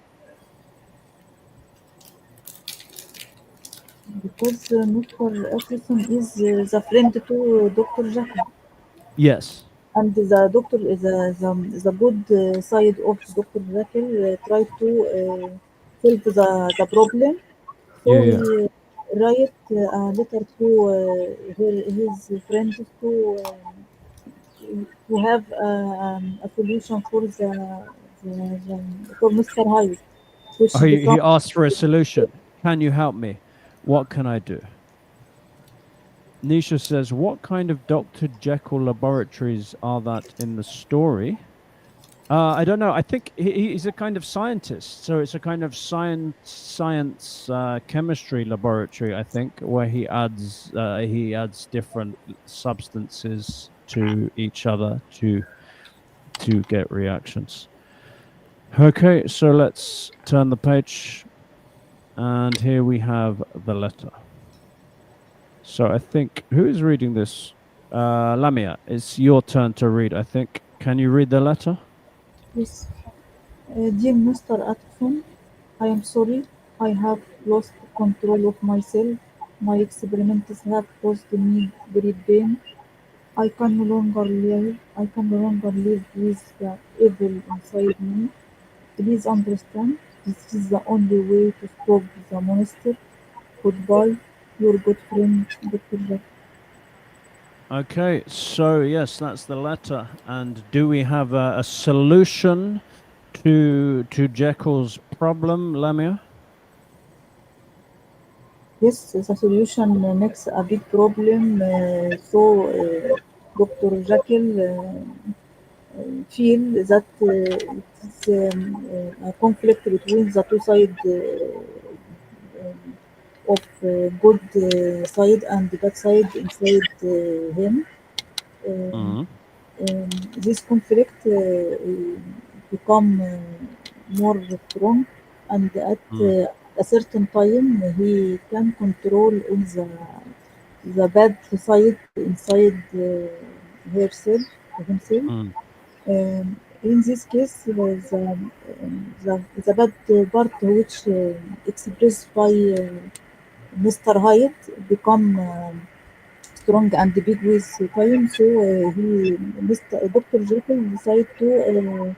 Because Mr. Atkinson is the friend to Dr. Jekkyl. Yes. And the doctor the good side of Dr. Jekkyl tried to solve the problem. So Yeah, he yeah. write a letter to his friends to have a solution for the for Mr. Hyde, which Oh, he become asked for a solution. Can you help me? What can I do? Nisha says, what kind of Dr. Jekyll laboratories are that in the story? I don't know. I think he's a kind of scientist. So it's a kind of science chemistry laboratory, I think, where he adds different substances to each other to get reactions. Okay, so let's turn the page. And here we have the letter. So I think, who is reading this? Lamia, it's your turn to read, I think. Can you read the letter? this. Dear Mr. Atkinson, I am sorry I have lost control of myself. My experiments have caused me great pain. I can no longer live. I can no longer live with the evil inside me. Please understand, this is the only way to stop the monster. Goodbye, your good friend, Dr. Jack. Okay, so yes, that's the letter. And do we have a solution to Jekyll's problem, Lamia? Yes, the solution makes a big problem. Dr. Jekyll feel that it is a conflict between the two sides of good side and bad side inside him. Um, Mm-hmm. this conflict become more strong, and at Mm, a certain time he can control on the bad side inside herself himself. mm, In this case, the bad part which expressed by Mr. Hyde become strong and big with time. So Dr. Jekyll decided to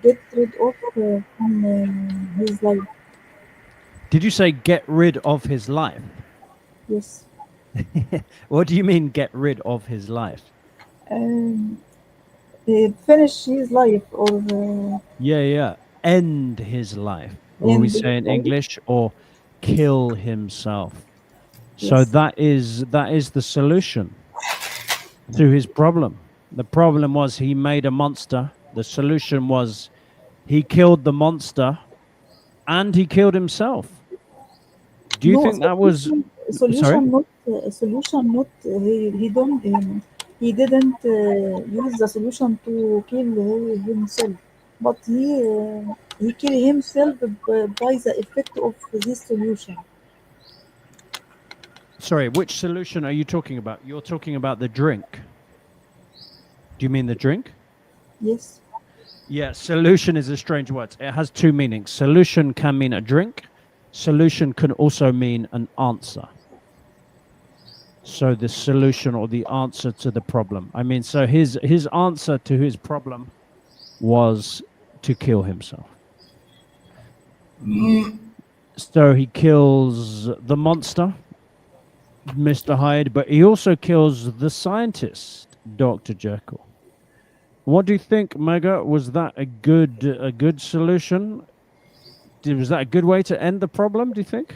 get rid of from his life. Did you say get rid of his life? Yes. What do you mean get rid of his life? Um, finish his life or Yeah. End his life. Or we end his say in life. English, or kill himself. So Yes. that is the solution to his problem. The problem was he made a monster. The solution was he killed the monster and he killed himself. Do you No think that was sorry? solution not he don't he didn't use the solution to kill himself, but he kill himself by the effect of this solution. Sorry, which solution are you talking about? You're talking about the drink. Do you mean the drink? Yes. Yeah, solution is a strange word. It has two meanings. Solution can mean a drink. Solution can also mean an answer. So the solution or the answer to the problem. I mean, so his answer to his problem was to kill himself. So he kills the monster, Mr. Hyde, but he also kills the scientist, Dr. Jekyll. What do you think, Mega? Was that a good solution? Was that a good way to end the problem, do you think?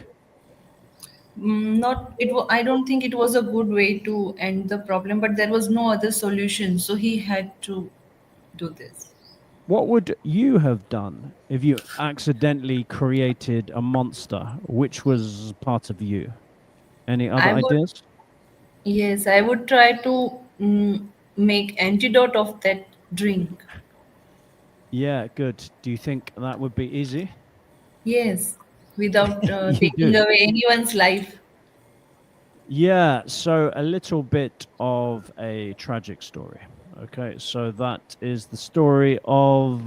Not it. I don't think it was a good way to end the problem, but there was no other solution, so he had to do this. What would you have done if you accidentally created a monster which was part of you? Any other I would, ideas? yes, I would try to make antidote of that drink. Yeah, good. Do you think that would be easy? Yes, without You taking do. away anyone's life. Yeah, so a little bit of a tragic story. Okay, so that is the story of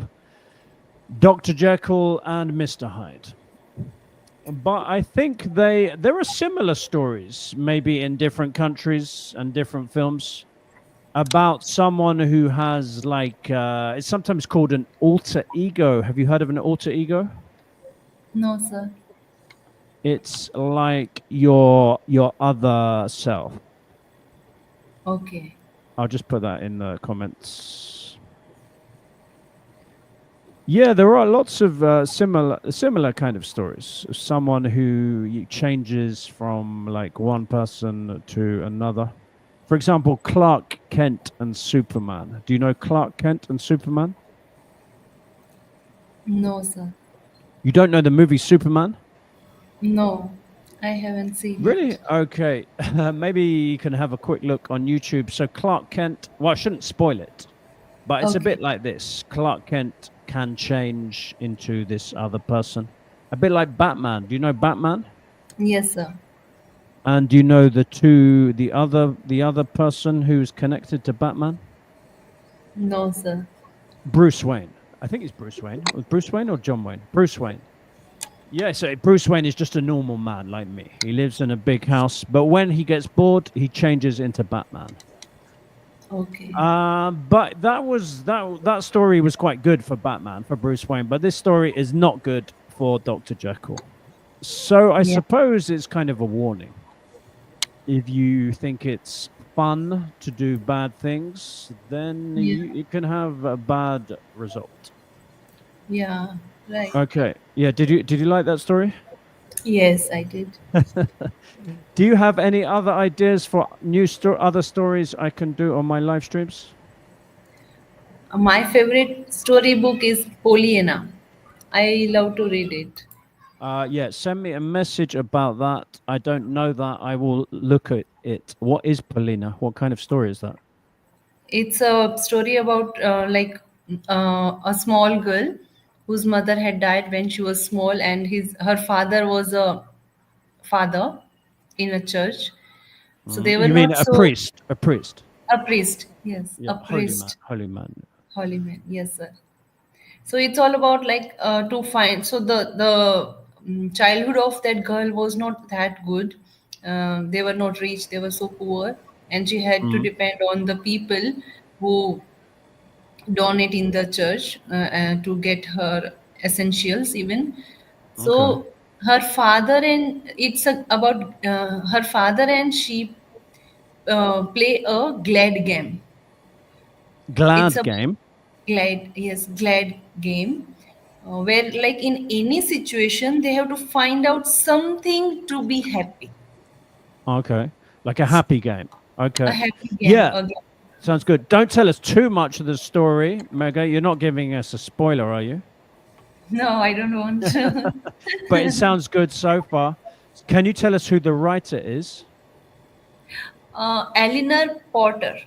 Dr. Jekyll and Mr. Hyde. But I think there are similar stories, maybe in different countries and different films, about someone who has like it's sometimes called an alter ego. Have you heard of an alter ego? No, sir. It's like your other self. Okay. I'll just put that in the comments. Yeah, there are lots of similar kind of stories. Someone who changes from like one person to another. For example, Clark Kent and Superman. Do you know Clark Kent and Superman? No, sir. You don't know the movie Superman? No, I haven't seen Really? it. Okay. Maybe you can have a quick look on YouTube. So Clark Kent, well, I shouldn't spoil it, but it's a Okay. bit like this. Clark Kent can change into this other person. A bit like Batman. Do you know Batman? Yes, sir. And do you know the other person who's connected to Batman? No, sir. Bruce Wayne. I think it's Bruce Wayne. Was Bruce Wayne or John Wayne? Bruce Wayne. Yeah, so Bruce Wayne is just a normal man like me. He lives in a big house, but when he gets bored, he changes into Batman. Okay. But that story was quite good for Batman, for Bruce Wayne, but this story is not good for Dr. Jekyll. So I Yeah. suppose it's kind of a warning. If you think it's fun to do bad things, then Yeah. it can have a bad result. Yeah. Right. Okay. Yeah, did you like that story? Yes, I did. Do you have any other ideas for other stories I can do on my live streams? My favorite storybook is Pollyanna. I love to read it. Yeah, send me a message about that. I don't know that. I will look at it. What is Polina? What kind of story is that? It's a story about a small girl whose mother had died when she was small, and her father was a father in a church. So they were You mean not a so priest? A priest? a priest. Yes, Yeah, a priest, holy man. holy man. Yes, sir. So it's all about like to find. So the childhood of that girl was not that good. They were not rich. They were so poor, and she had to Mm, depend on the people who donate in the church to get her essentials even. okay. So her father and about her father and she play a glad game. It's Glad a game. glad game where like in any situation they have to find out something to be happy. Okay. Like a happy game. A Okay. happy game. Yeah, sounds good. Don't tell us too much of the story, Mega. You're not giving us a spoiler, are you? No, I don't want to. But it sounds good so far. Can you tell us who the writer is? Eleanor Potter.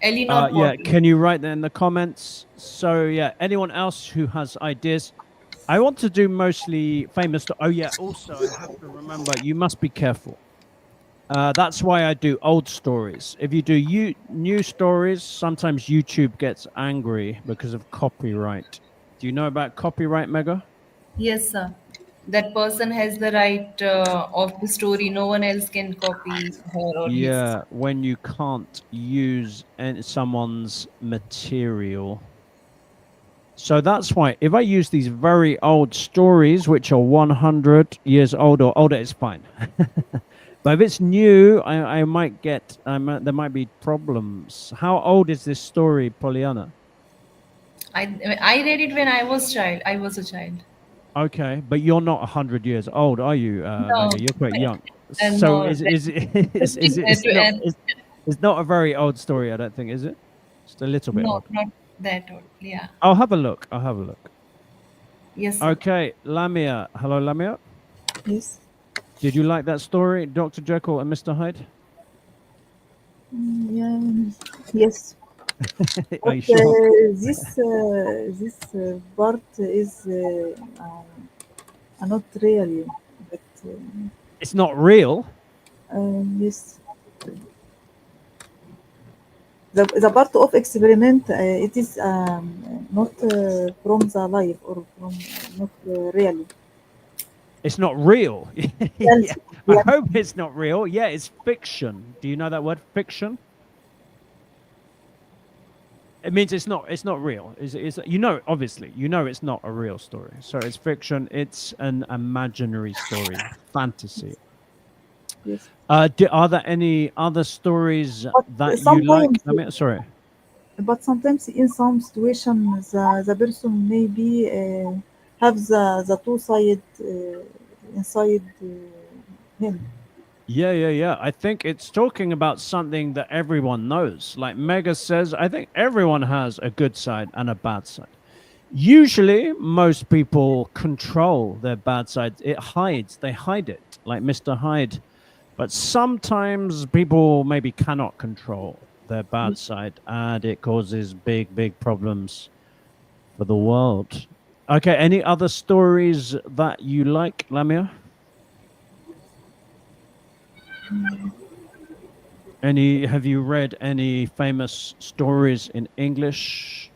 Eleanor Yeah, Potter. can you write that in the comments? So yeah, anyone else who has ideas? I want to do mostly famous. Oh yeah, also I have to remember you must be careful. That's why I do old stories. If you do new stories, sometimes YouTube gets angry because of copyright. Do you know about copyright, Mega? Yes, sir. That person has the right of the story. No one else can copy her or his. Yeah, when you can't use someone's material. So that's why if I use these very old stories, which are 100 years old or older, it's fine. But if it's new, I might get, there might be problems. How old is this story, Pollyanna? I read it when I was child. I was a child. Okay, but you're not 100 years old, are you, No, Mega? You're quite young. So no, is like it's not a very old story, I don't think, is it? Just a little bit no, old. not that old. Yeah. I'll have a look. I'll have a look. Yes, sir. Okay, Lamia. Hello, Lamia. Yes. Did you like that story, Dr. Jekyll and Mr. Hyde? Yeah. Yes. Are But you sure? this part is not really. But It's not real. yes, the part of experiment it is not from the life or from not really. It's not real. Yeah. Reality, I reality. hope it's not real. Yeah, it's fiction. Do you know that word fiction? It means it's not real. Is you know, obviously, you know it's not a real story. So it's fiction. It's an imaginary story, fantasy. Yes. Are there any other stories But that you like? sometimes, I mean, sorry. sometimes in some situations, the person maybe have the two side inside him. Yeah. I think it's talking about something that everyone knows. Like Mega says, I think everyone has a good side and a bad side. Usually, most people control their bad side. It hides, they hide it, like Mr. Hyde. But sometimes people maybe cannot control their bad side and it causes big problems for the world. Okay, any other stories that you like, Lamia? Any have you read any famous stories in English?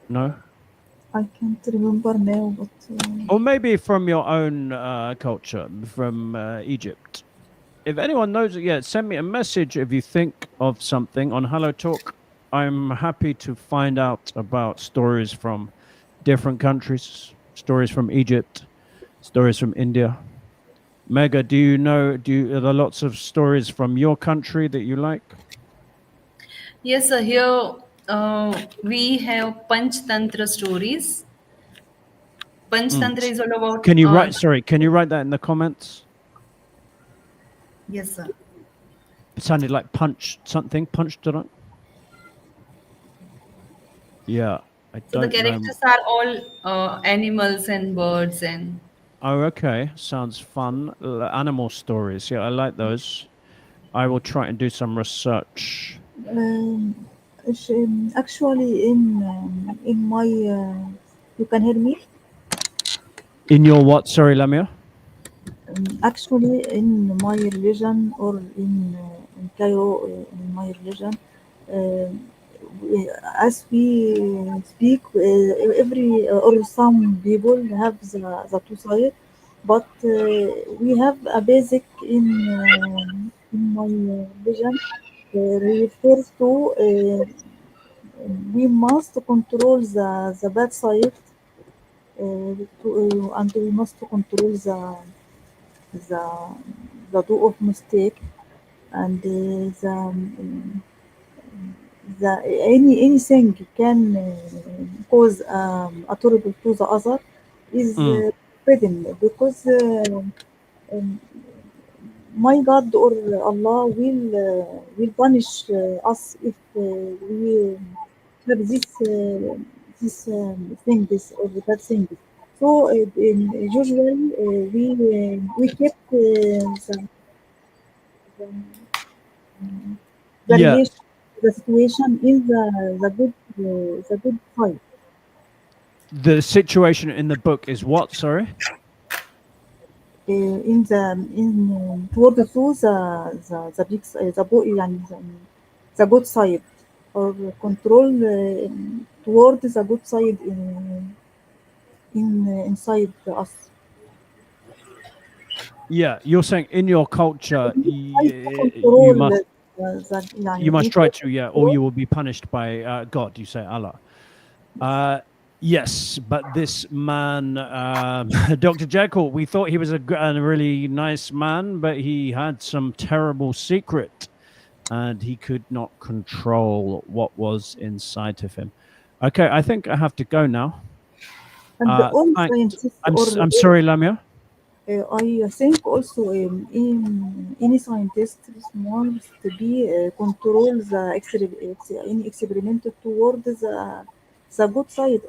No? I can't remember now, but Or maybe from your own culture, from Egypt. If anyone knows it yet, send me a message if you think of something on Hello Talk. I'm happy to find out about stories from different countries, stories from Egypt, stories from India. Mega, are there lots of stories from your country that you like? Yes, sir. Here we have Panch Tantra stories. Panch Mm. Tantra is all about. Can you write, sorry, can you write that in the comments? Yes, sir. It sounded like punch something, punched it on. Yeah, I So the don't know. characters are all animals and birds and. Oh, okay. Sounds fun. Animal stories. Yeah, I like those. I will try and do some research. um, actually in my you can hear me. In your what? Sorry, Lamia. Actually, in my religion or in Cairo, in my religion, uh, as we speak, every or some people have the two sides, but we have a basic in my religion refers to we must control the bad side and we must control the the do of mistake and the anything can cause a trouble to the other is Mm. forbidden because um, my God or Allah will punish us if we have this thing this or that thing. So usually we kept the the Yeah, relation, the situation in the good side. the situation in the book is what? Sorry. In toward to the big the boy يعني the good side or control toward the good side inside us. Yeah, you're saying in your culture, We try to you control must the you يعني must we try try to to, yeah, or control. you will be punished by God. You say Allah. Uh, yes, but this man, Dr. Jekkyl, we thought he was a really nice man, but he had some terrible secret and he could not control what was inside of him. Okay, I think I have to go now. And all Thanks. scientists I'm sorry, Lamia. I think also in any scientist wants to be control the any experiment toward the good side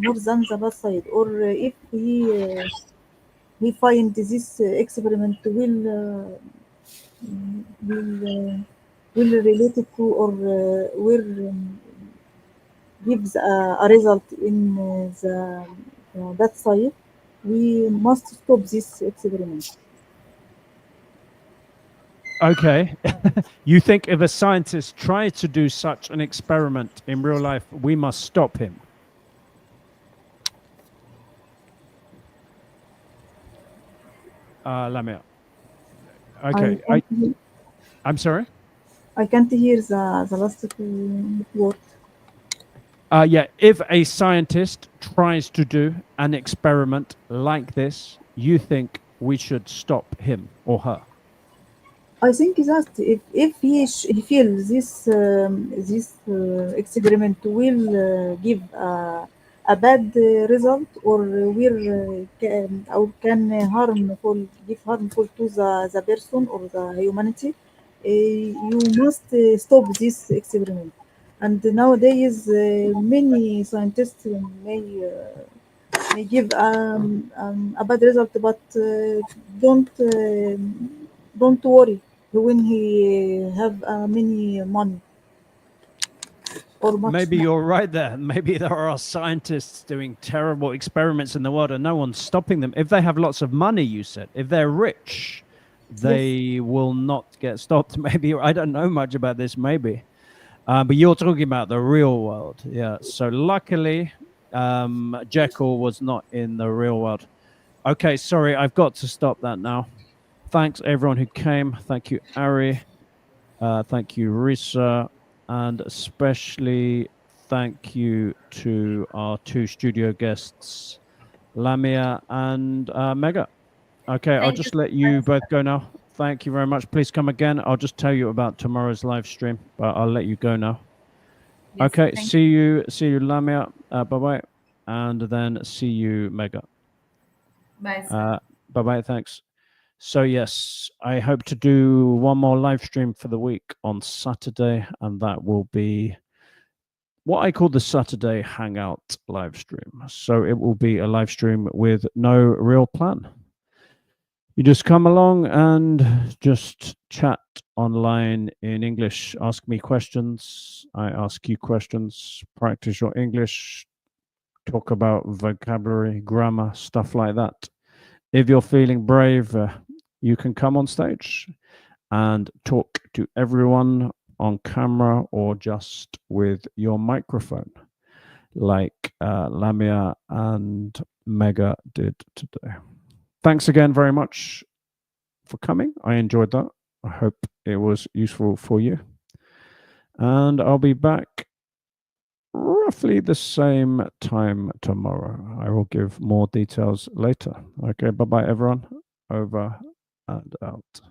more than the bad side, or if he find this experiment will will relate to or will gives a result in the that site, we must stop this experiment. Okay. You think if a scientist tries to do such an experiment in real life, we must stop him? Lamia. Okay. I'm sorry? I can't hear the last word. Yeah, if a scientist tries to do an experiment like this, you think we should stop him or her? I think that if he feels this experiment will give a bad result or can harmful give harmful to the person or the humanity, you must stop this experiment. And nowadays, many scientists may give a bad result, but don't don't worry when he have many money or much Maybe money. you're right there. Maybe there are scientists doing terrible experiments in the world and no one's stopping them. If they have lots of money, you said, if they're rich, they will not get stopped. Maybe I don't know much about this, maybe. But you're talking about the real world. Yeah. So luckily, Jekkyl was not in the real world. Okay. Sorry. I've got to stop that now. Thanks, everyone who came. Thank you, Ari. Thank you, Risa. And especially thank you to our two studio guests, Lamia and Mega. Okay, I'll Thank you just so let you much. both go now. Thank you very much. Please come again. I'll just tell you about tomorrow's live stream, but I'll let you go now. Yes, Okay, thank see you, Lamia. Bye bye, and then see you, Mega. Bye, sir. Bye bye. Thanks. So yes, I hope to do one more live stream for the week on Saturday, and that will be what I call the Saturday Hangout live stream. So it will be a live stream with no real plan. You just come along and just chat online in English. Ask me questions. I ask you questions. Practice your English. Talk about vocabulary, grammar, stuff like that. If you're feeling brave, you can come on stage and talk to everyone on camera or just with your microphone, like Lamia and Mega did today. Thanks again very much for coming. I enjoyed that. I hope it was useful for you. And I'll be back roughly the same time tomorrow. I will give more details later. Okay, bye bye, everyone. Over and out.